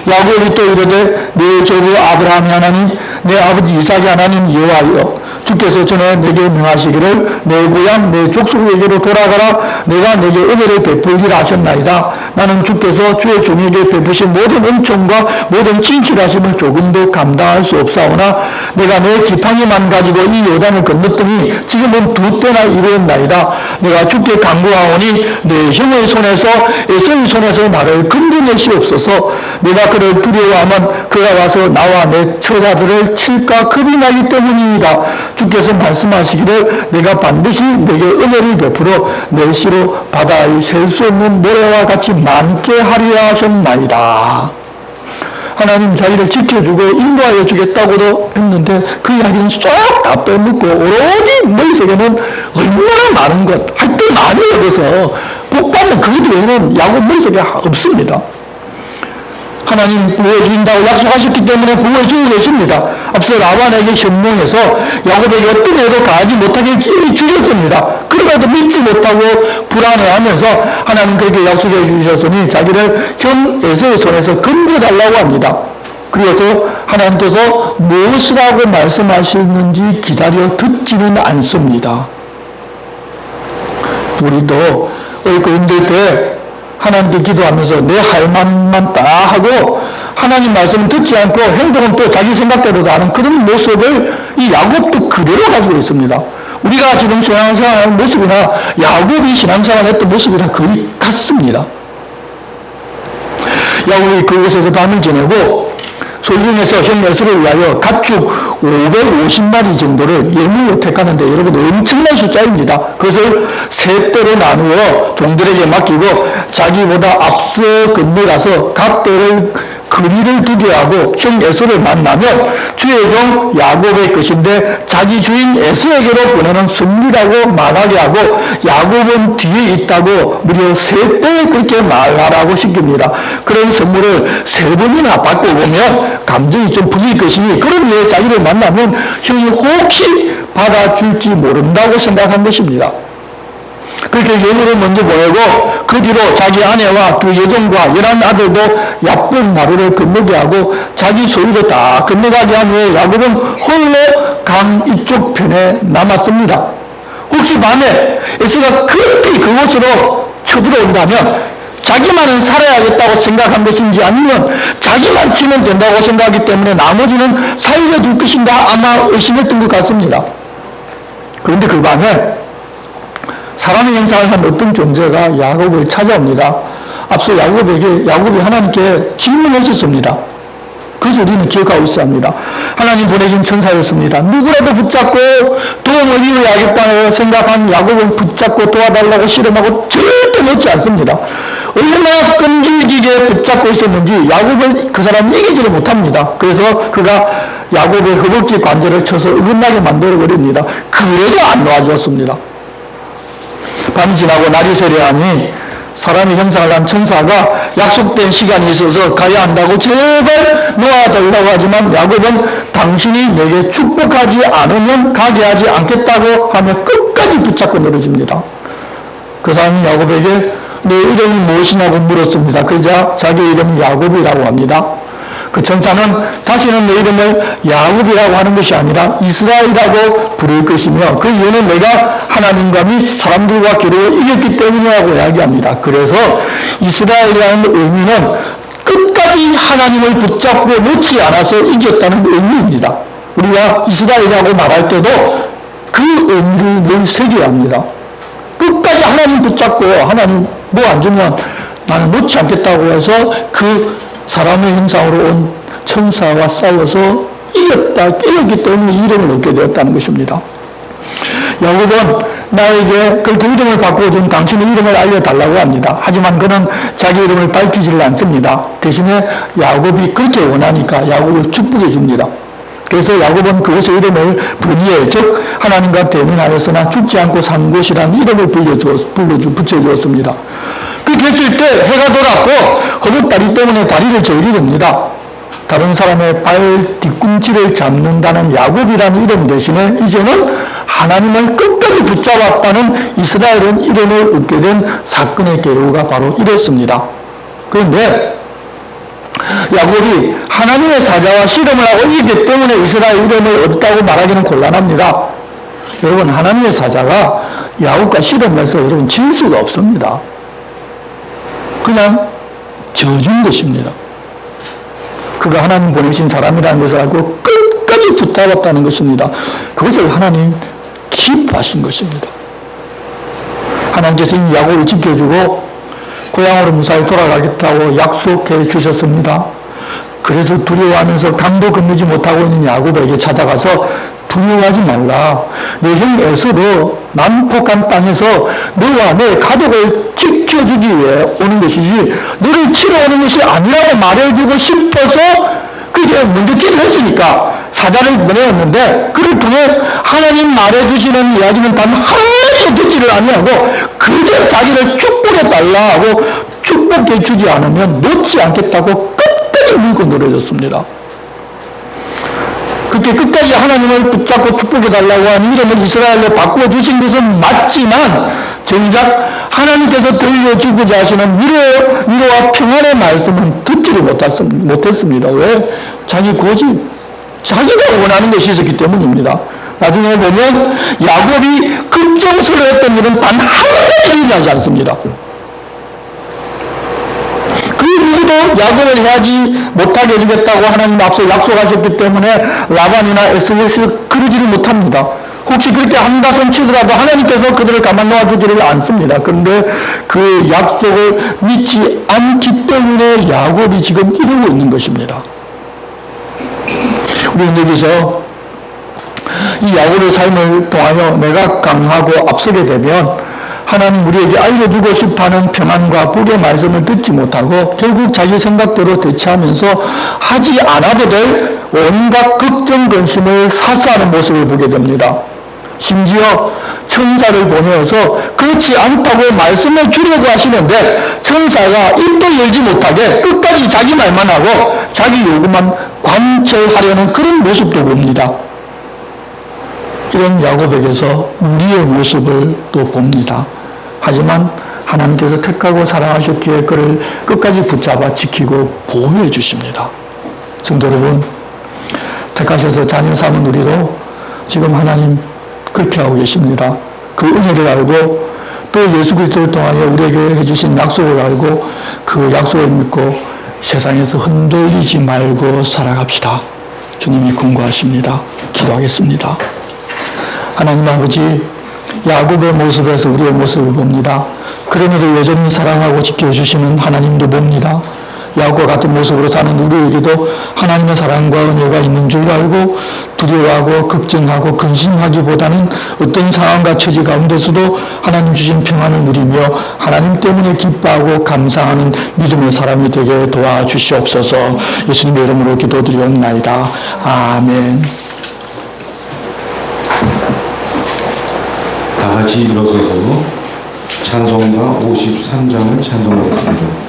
야곱이 또 이르되 내 조부 아브라함의 하나님 내 아버지 이삭의 하나님 여호와여 주께서 전에 내게 명하시기를 내 고향 내 족속에게로 돌아가라 내가 내게 은혜를 베풀기라 하셨나이다. 나는 주께서 주의 종에게 베푸신 모든 은총과 모든 진실하심을 조금도 감당할 수 없사오나 내가 내 지팡이만 가지고 이 요단을 건넜더니 지금은 2때나 이루었나이다. 내가 주께 간구하오니 내 형의 손에서 에서의 손에서 나를 건져내시옵소서. 내가 그를 두려워하면 그가 와서 나와 내 처자들을 칠까 겁이 나기 때문이다. 주께서 말씀하시기를 내가 반드시 내게 은혜를 베풀어 내 시로 바다의 셀 수 없는 모래와 같이 많게 하리라 하셨나이다. 하나님 자기를 지켜주고 인도하여 주겠다고도 했는데 그 이야기는 쏙 다 빼먹고 오로지 머릿속에는 얼마나 많은 것 할 때 많이 얻어서 복받는 그 외에는 야곱 머릿속에 없습니다. 하나님 부어주신다고 약속하셨기 때문에 부어주고 계십니다. 앞서 라반에게 현몽해서 야곱에게 어떤 애도 가하지 못하게 이미 주셨습니다. 그러나도 믿지 못하고 불안해하면서 하나님 그렇게 약속해 주셨으니 자기를 형 에서의 손에서 건져달라고 합니다. 그래서 하나님께서 무엇을 하고 말씀하시는지 기다려 듣지는 않습니다. 우리도 어렵고 힘들 때 하나님께 기도하면서 내 할 말만 다 하고 하나님 말씀을 듣지 않고 행동은 또 자기 생각대로 하는 그런 모습을 이 야곱도 그대로 가지고 있습니다. 우리가 지금 신앙생활하는 모습이나 야곱이 신앙생활을 했던 모습이랑 거의 같습니다. 야곱이 그곳에서 밤을 지내고 소중에서 형 에서를 위하여 가축 550마리 정도를 예물로 택하는데 여러분 엄청난 숫자입니다. 그것을 세 때로 나누어 종들에게 맡기고 자기보다 앞서 건너가서 각 때를 거리를 두게 하고 형 에서를 만나면 주의 종 야곱의 것인데 자기 주인 에서에게로 보내는 선물이라고 말하게 하고 야곱은 뒤에 있다고 무려 3번 그렇게 말하라고 시킵니다. 그런 선물을 3번이나 받고 보면 감정이 좀 풀릴 것이니 그런 후에 자기를 만나면 형이 혹시 받아줄지 모른다고 생각한 것입니다. 그렇게 여주를 먼저 보내고 그 뒤로 자기 아내와 두 여종과 11아들도 야쁜 나루를 건너게 하고 자기 소유로 다 건너가게 한 후에 야곱은 홀로 강 이쪽 편에 남았습니다. 혹시 밤에 에서가 급히 그곳으로 쳐들어온다면 자기만은 살아야겠다고 생각한 것인지 아니면 자기만 치면 된다고 생각하기 때문에 나머지는 살려줄 것인가 아마 의심했던 것 같습니다. 그런데 그 밤에 사람의 형상을 한 어떤 존재가 야곱을 찾아옵니다. 앞서 야곱이 하나님께 질문했었습니다. 그래서 우리는 기억하고 있어야 합니다. 하나님 보내신 천사였습니다. 누구라도 붙잡고 도움을 이루어야겠다고 생각한 야곱을 붙잡고 도와달라고 실험하고 절대 놓지 않습니다. 얼마나 끈질기게 붙잡고 있었는지 야곱을 그 사람이 이기지를 못합니다. 그래서 그가 야곱의 허벅지 관절을 쳐서 어긋나게 만들어버립니다. 그래도 안 놓아주었습니다. 밤이 지나고 날이 새려하니 사람의 형상을 한 천사가 약속된 시간이 있어서 가야 한다고 제발 놓아달라고 하지만 야곱은 당신이 내게 축복하지 않으면 가게 하지 않겠다고 하며 끝까지 붙잡고 늘어집니다. 그 사람이 야곱에게 내 이름이 무엇이냐고 물었습니다. 그러자 자기 이름이 야곱이라고 합니다. 그 천사는 다시는 내 이름을 야곱이라고 하는 것이 아니라 이스라엘이라고 부를 것이며 그 이유는 내가 하나님과 및 사람들과 기록을 이겼기 때문이라고 이야기합니다. 그래서 이스라엘이라는 의미는 끝까지 하나님을 붙잡고 놓지 않아서 이겼다는 의미입니다. 우리가 이스라엘이라고 말할 때도 그 의미를 늘 새겨야 합니다. 끝까지 하나님 붙잡고 하나님 뭐 안 주면 나는 놓지 않겠다고 해서 그 사람의 형상으로 온 천사와 싸워서 이겼기 때문에 이름을 얻게 되었다는 것입니다. 야곱은 나에게 그렇게 이름을 바꿔준 당신의 이름을 알려달라고 합니다. 하지만 그는 자기 이름을 밝히지를 않습니다. 대신에 야곱이 그렇게 원하니까 야곱을 축복해 줍니다. 그래서 야곱은 그곳의 이름을 브니엘, 즉 하나님과 대면하였으나 죽지 않고 산 곳이라는 이름을 붙여주었습니다. 그렇게 했을 때 해가 돌았고 허벅다리 때문에 다리를 절게 됩니다. 다른 사람의 발 뒤꿈치를 잡는다는 야곱이라는 이름 대신에 이제는 하나님을 끝까지 붙잡았다는 이스라엘은 이름을 얻게 된 사건의 계류가 바로 이렇습니다. 그런데 야곱이 하나님의 사자와 씨름을 하고 이기 때문에 이스라엘 이름을 얻었다고 말하기는 곤란합니다. 여러분, 하나님의 사자가 야곱과 씨름해서 여러분 질 수가 없습니다. 그냥 져준 것입니다. 그가 하나님 보내신 사람이라는 것을 알고 끝까지 붙잡았다는 것입니다. 그것을 하나님 기뻐하신 것입니다. 하나님께서 이 야곱을 지켜주고 고향으로 무사히 돌아가겠다고 약속해 주셨습니다. 그래서 두려워하면서 강도 건너지 못하고 있는 야곱에게 찾아가서 두려워하지 말라. 내 형 에서도 난폭한 땅에서 너와 내 가족을 지켜주기 위해 오는 것이지 너를 치러 오는 것이 아니라고 말해주고 싶어서 그게 먼저 길을 했으니까 사자를 보내었는데 그를 통해 하나님 말해주시는 이야기는 단 한마디도 듣지를 아니하고 그저 자기를 축복해달라 하고 축복해 주지 않으면 놓지 않겠다고 끝까지 물고 늘어졌습니다. 그렇게 끝까지 하나님을 붙잡고 축복해달라고 하는 이름을 이스라엘로 바꿔주신 것은 맞지만 정작 하나님께서 들려주고자 하시는 위로와 평안의 말씀은 듣지를 못했습니다. 왜? 자기 고집, 자기가 원하는 것이 있었기 때문입니다. 나중에 보면 야곱이 급정스러웠던 일은 단 한 가지 일어나지 않습니다. 그 누구도 야곱을 해하지 못하게 해주겠다고 하나님 앞서 약속하셨기 때문에 라반이나 에스에서 그러지를 못합니다. 혹시 그렇게 한다손 치더라도 하나님께서 그들을 가만 놓아주지를 않습니다. 그런데 그 약속을 믿지 않기 때문에 야곱이 지금 이러고 있는 것입니다. 우리는 여기서 이 야곱의 삶을 통하여 내가 강하고 앞서게 되면 하나님 우리에게 알려주고 싶어하는 평안과 복의 말씀을 듣지 못하고 결국 자기 생각대로 대처하면서 하지 않아도 될 온갖 걱정, 근심을 사사하는 모습을 보게 됩니다. 심지어 천사를 보내어서 그렇지 않다고 말씀을 주려고 하시는데 천사가 입도 열지 못하게 끝까지 자기 말만 하고 자기 요구만 관철하려는 그런 모습도 봅니다. 이런 야곱에게서 우리의 모습을 또 봅니다. 하지만 하나님께서 택하고 사랑하셨기에 그를 끝까지 붙잡아 지키고 보호해 주십니다. 성도 여러분, 택하셔서 자녀 삼은 우리도 지금 하나님 그렇게 하고 계십니다. 그 은혜를 알고 또 예수 그리스도를 통하여 우리에게 해주신 약속을 알고 그 약속을 믿고 세상에서 흔들리지 말고 살아갑시다. 주님이 권고하십니다. 기도하겠습니다. 하나님 아버지, 야곱의 모습에서 우리의 모습을 봅니다. 그럼에도 여전히 사랑하고 지켜주시는 하나님도 봅니다. 야곱과 같은 모습으로 사는 우리에게도 하나님의 사랑과 은혜가 있는 줄 알고 두려워하고 걱정하고 근심하기보다는 어떤 상황과 처지 가운데서도 하나님 주신 평안을 누리며 하나님 때문에 기뻐하고 감사하는 믿음의 사람이 되게 도와주시옵소서. 예수님의 이름으로 기도드리옵나이다. 아멘. 다 같이 일어서서 찬송가 53장을 찬송하겠습니다.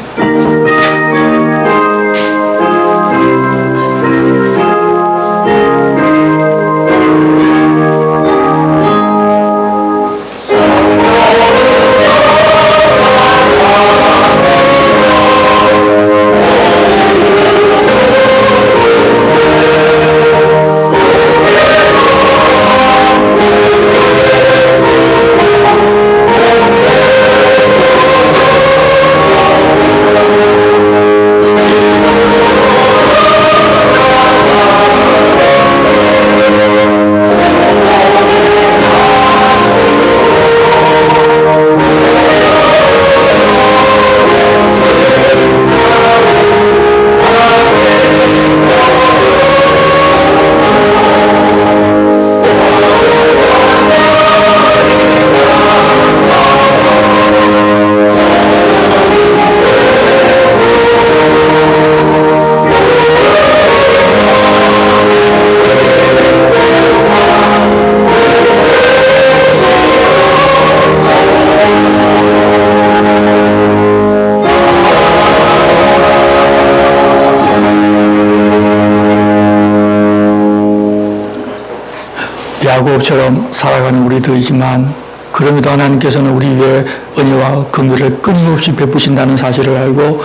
야곱처럼 살아가는 우리들이지만 그럼에도 하나님께서는 우리 위에 은혜와 긍휼을 끊임없이 베푸신다는 사실을 알고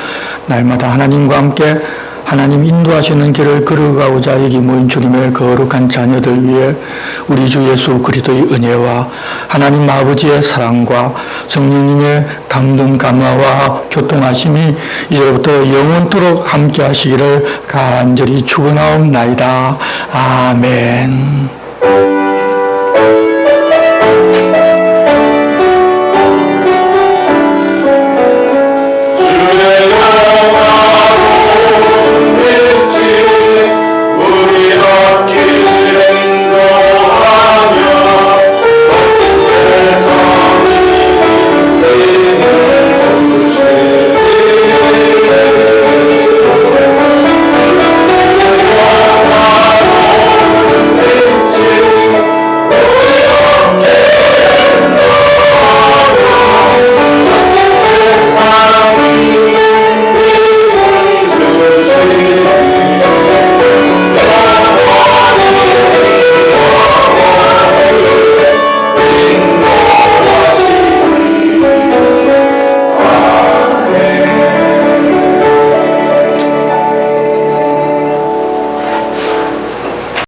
날마다 하나님과 함께 하나님 인도하시는 길을 걸어가고자 여기 모인 주님의 거룩한 자녀들 위해 우리 주 예수 그리스도의 은혜와 하나님 아버지의 사랑과 성령님의 감동 감화와 교통하심이 이제부터 영원토록 함께 하시기를 간절히 축원하옵나이다. 아멘.